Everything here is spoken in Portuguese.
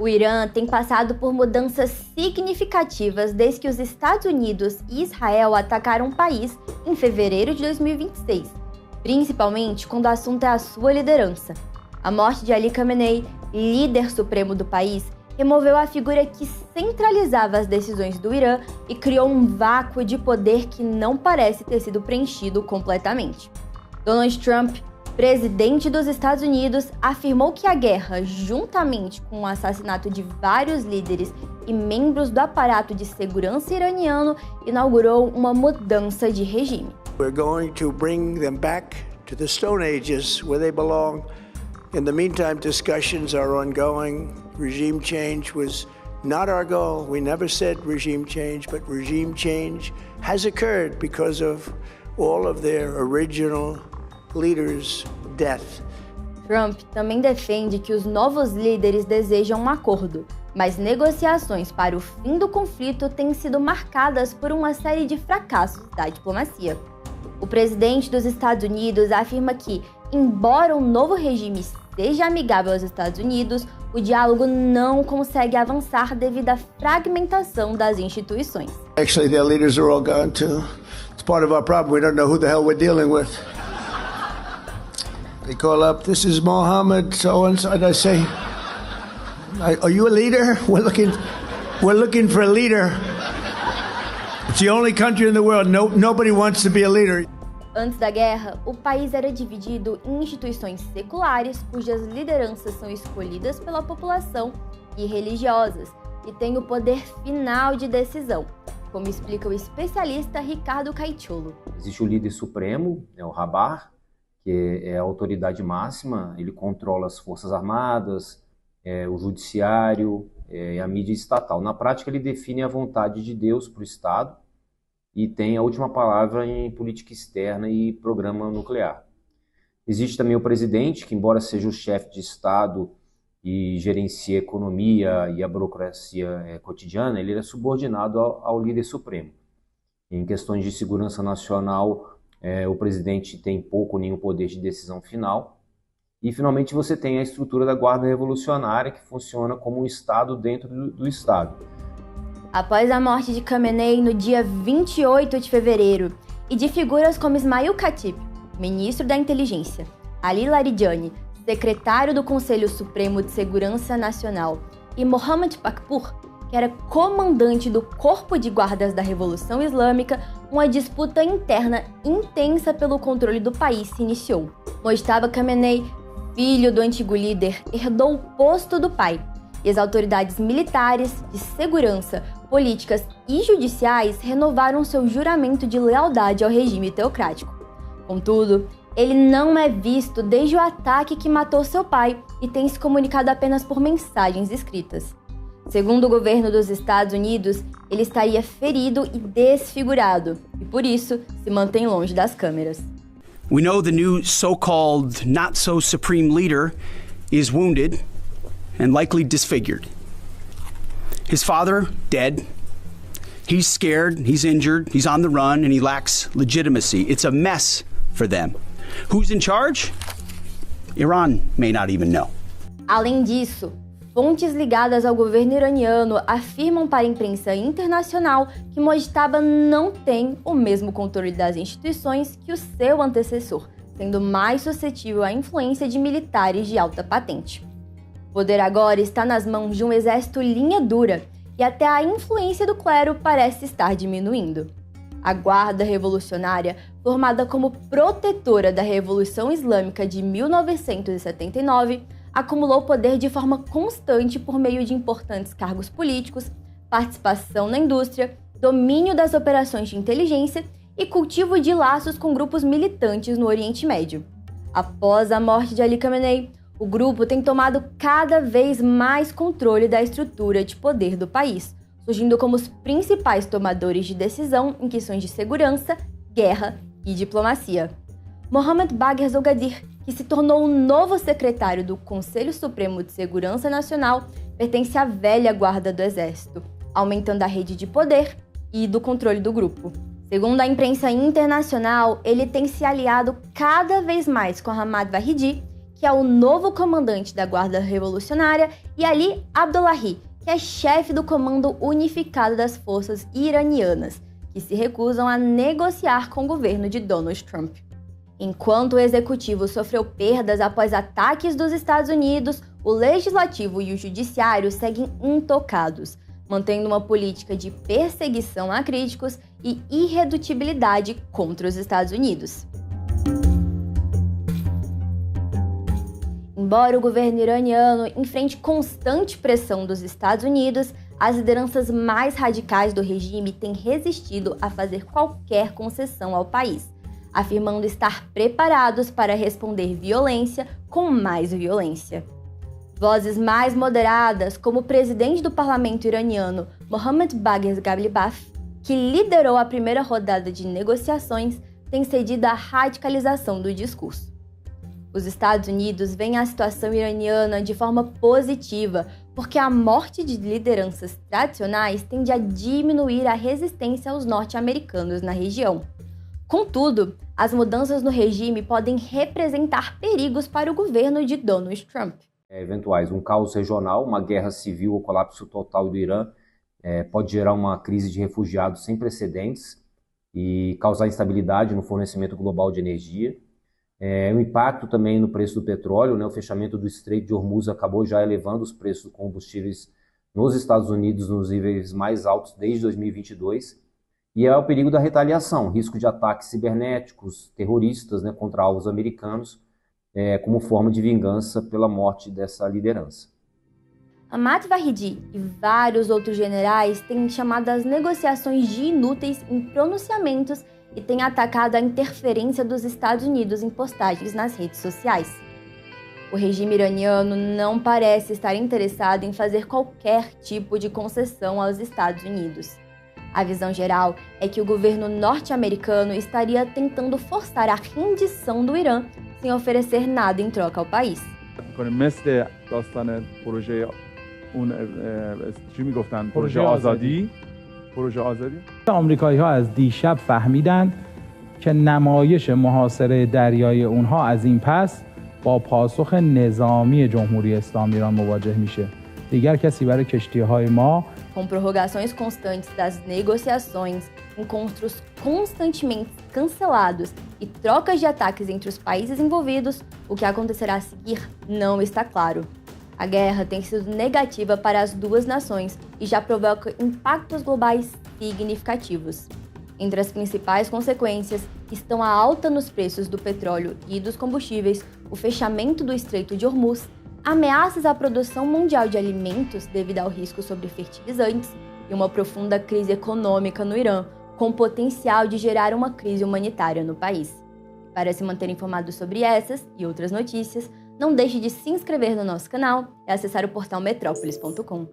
O Irã tem passado por mudanças significativas desde que os Estados Unidos e Israel atacaram o país em fevereiro de 2026, principalmente quando o assunto é a sua liderança. A morte de Ali Khamenei, líder supremo do país, removeu a figura que centralizava as decisões do Irã e criou um vácuo de poder que não parece ter sido preenchido completamente. Donald Trump, presidente dos Estados Unidos, afirmou que a guerra, juntamente com o assassinato de vários líderes e membros do aparato de segurança iraniano, inaugurou uma mudança de regime. We're going to bring them back to the Stone Ages where they belong. In the meantime, discussions are ongoing. Regime change was not our goal. We never said regime change, but regime change has occurred because of all of their original leaders' death. Trump também defende que os novos líderes desejam um acordo, mas negociações para o fim do conflito têm sido marcadas por uma série de fracassos da diplomacia. O presidente dos Estados Unidos afirma que, embora o novo regime seja amigável aos Estados Unidos, o diálogo não consegue avançar devido à fragmentação das instituições. Actually, their leaders are all gone too. It's part of our problem. We don't know who the hell we're dealing with. They call up, this is Mohammed so-and-so, and I say, are you a leader? We're looking for a leader. It's the only country in the world, nobody wants to be a leader. Antes da guerra, o país era dividido em instituições seculares, cujas lideranças são escolhidas pela população, e religiosas, que têm o poder final de decisão, como explica o especialista Ricardo Caicholo. Existe o líder supremo, o Rabar, que é a autoridade máxima, ele controla as forças armadas, o judiciário e a mídia estatal. Na prática, ele define a vontade de Deus para o Estado e tem a última palavra em política externa e programa nuclear. Existe também o presidente, que embora seja o chefe de Estado e gerencia a economia e a burocracia cotidiana, ele é subordinado ao líder supremo. Em questões de segurança nacional, o presidente tem pouco ou nenhum poder de decisão final. E, finalmente, você tem a estrutura da Guarda Revolucionária, que funciona como um Estado dentro do Estado. Após a morte de Khamenei no dia 28 de fevereiro, e de figuras como Ismail Khatib, ministro da Inteligência, Ali Larijani, secretário do Conselho Supremo de Segurança Nacional, e Mohammad Pakpour, que era comandante do Corpo de Guardas da Revolução Islâmica, uma disputa interna intensa pelo controle do país se iniciou. Mojtaba Khamenei, filho do antigo líder, herdou o posto do pai, e as autoridades militares, de segurança, políticas e judiciais renovaram seu juramento de lealdade ao regime teocrático. Contudo, ele não é visto desde o ataque que matou seu pai e tem se comunicado apenas por mensagens escritas. Segundo o governo dos Estados Unidos, ele estaria ferido e desfigurado, e por isso se mantém longe das câmeras. We know the new so-called not-so-supreme leader is wounded and likely disfigured. His father, dead. He's scared, he's injured, he's on the run, and he lacks legitimacy. It's a mess for them. Who's in charge? Iran may not even know. Além disso, fontes ligadas ao governo iraniano afirmam para a imprensa internacional que Mojtaba não tem o mesmo controle das instituições que o seu antecessor, sendo mais suscetível à influência de militares de alta patente. O poder agora está nas mãos de um exército linha dura e até a influência do clero parece estar diminuindo. A Guarda Revolucionária, formada como protetora da Revolução Islâmica de 1979, acumulou poder de forma constante por meio de importantes cargos políticos, participação na indústria, domínio das operações de inteligência e cultivo de laços com grupos militantes no Oriente Médio. Após a morte de Ali Khamenei, o grupo tem tomado cada vez mais controle da estrutura de poder do país, surgindo como os principais tomadores de decisão em questões de segurança, guerra e diplomacia. Mohammad Bagher Zogadir, que se tornou o novo secretário do Conselho Supremo de Segurança Nacional, pertence à velha guarda do Exército, aumentando a rede de poder e do controle do grupo. Segundo a imprensa internacional, ele tem se aliado cada vez mais com Hamad Vahidi, que é o novo comandante da Guarda Revolucionária, e Ali Abdullahi, que é chefe do Comando Unificado das Forças Iranianas, que se recusam a negociar com o governo de Donald Trump. Enquanto o executivo sofreu perdas após ataques dos Estados Unidos, o legislativo e o judiciário seguem intocados, mantendo uma política de perseguição a críticos e irredutibilidade contra os Estados Unidos. Embora o governo iraniano enfrente constante pressão dos Estados Unidos, as lideranças mais radicais do regime têm resistido a fazer qualquer concessão ao país, afirmando estar preparados para responder violência com mais violência. Vozes mais moderadas, como o presidente do parlamento iraniano, Mohammad Bagher Ghalibaf, que liderou a primeira rodada de negociações, têm cedido à radicalização do discurso. Os Estados Unidos veem a situação iraniana de forma positiva, porque a morte de lideranças tradicionais tende a diminuir a resistência aos norte-americanos na região. Contudo, as mudanças no regime podem representar perigos para o governo de Donald Trump. Eventuais, um caos regional, uma guerra civil ou colapso total do Irã pode gerar uma crise de refugiados sem precedentes e causar instabilidade no fornecimento global de energia. O impacto também no preço do petróleo, o fechamento do Estreito de Hormuz acabou já elevando os preços dos combustíveis nos Estados Unidos nos níveis mais altos desde 2022. E é o perigo da retaliação, risco de ataques cibernéticos, terroristas contra alvos americanos, como forma de vingança pela morte dessa liderança. Ahmad Vahidi e vários outros generais têm chamado as negociações de inúteis em pronunciamentos e têm atacado a interferência dos Estados Unidos em postagens nas redes sociais. O regime iraniano não parece estar interessado em fazer qualquer tipo de concessão aos Estados Unidos. A visão geral é que o governo norte-americano estaria tentando forçar a rendição do Irã sem oferecer nada em troca ao país. آمریکایی‌ها از دیشب فهمیدند که نمایش محاصره دریایی اونها از این پس با پاسخ نظامی جمهوری اسلامی ایران مواجه میشه. دیگر کسی برای کشتی‌های ما Com prorrogações constantes das negociações, encontros constantemente cancelados e trocas de ataques entre os países envolvidos, o que acontecerá a seguir não está claro. A guerra tem sido negativa para as duas nações e já provoca impactos globais significativos. Entre as principais consequências estão a alta nos preços do petróleo e dos combustíveis, o fechamento do Estreito de Hormuz, ameaças à produção mundial de alimentos devido ao risco sobre fertilizantes e uma profunda crise econômica no Irã, com potencial de gerar uma crise humanitária no país. Para se manter informado sobre essas e outras notícias, não deixe de se inscrever no nosso canal e acessar o portal metrópolis.com.